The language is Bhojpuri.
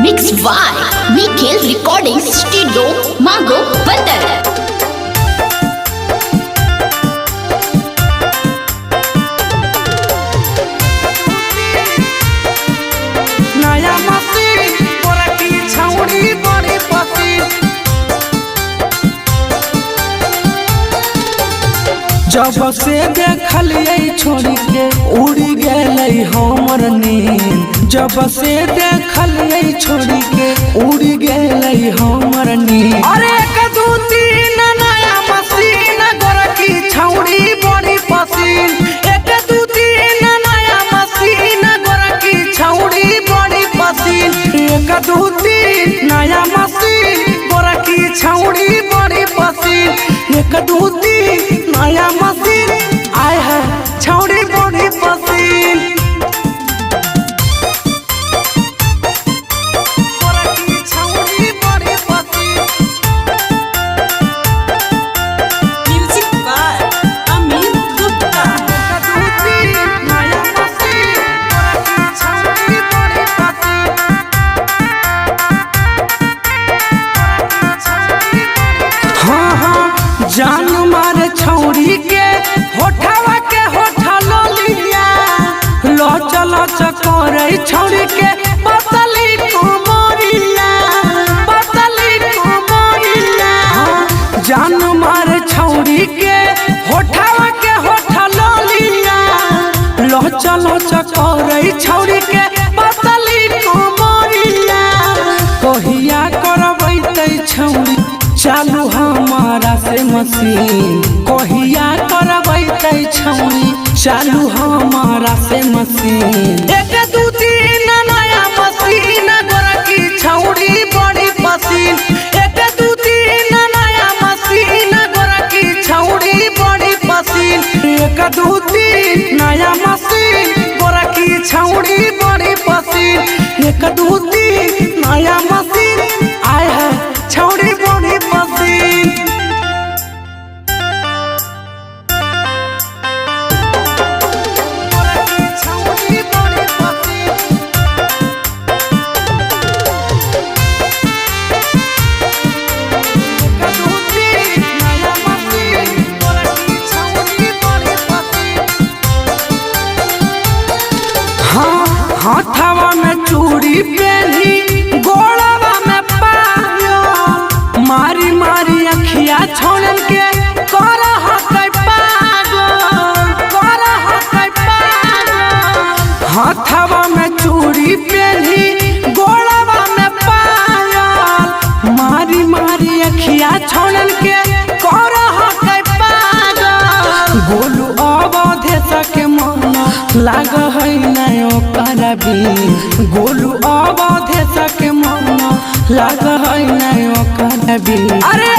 Mix by Mikhail Recording Studio, Mago, Bandar. जब से देखलिए छोड़ के उड़ी गई हमर नींद। जब से देखलिए छोड़ के उड़ी गई हमर नींद। अरे एक दू तीन नया मशीन गोरकी छौड़ी बड़ी पसीन। एक दू तीन नया मशीन गोरकी छौड़ी बड़ी पसीन। एक दू तीन नया मशीन गोरकी छौड़ी बड़ी पसीन। एक दू तीन नया मशीन आए है छौड़ी बड़ी पसीन। Music by Amit Gupta. हाँ हाँ जान मारे छौड़ी के होठवा के होठा लो लिया। लो चलो चकोरे छौड़ी के पतली कुमोरिया। पतली कुमोरिया जान मारे छौड़ी के होठवा के होठा लो लिया। लो चलो चकोरे छौड़ी के पतली कुमोरिया। कहिया करबै छौड़ी चालू हमारा से मशीन। कहिया करबै छौड़ी चालू हमारा से मशीन। एक दू तीन नया मशीन गोरकी छौड़ी बड़ी पसीन। एक दू तीन नया मशीन गोरकी छौड़ी बड़ी पसीन। एक दू तीन नया मशीन गोरकी छौड़ी बड़ी पसीन। एक दू तीन नया मशीन आए है छौड़ी बड़ी पसीन। हाथवा में चूड़ी पहनी गोड़वा में पायो। मारी मारी अखिया छोड़न के करह कै पागल। करह कै पागल हाथवा में चूड़ी पहनी गोड़वा में पायल। मारी मारी अखिया छोड़न के करह कै पागल। गोलू अवधे सके मन लाग है नयो करबी। गोलू अवधे सके मन लाग है नयो करबी। अरे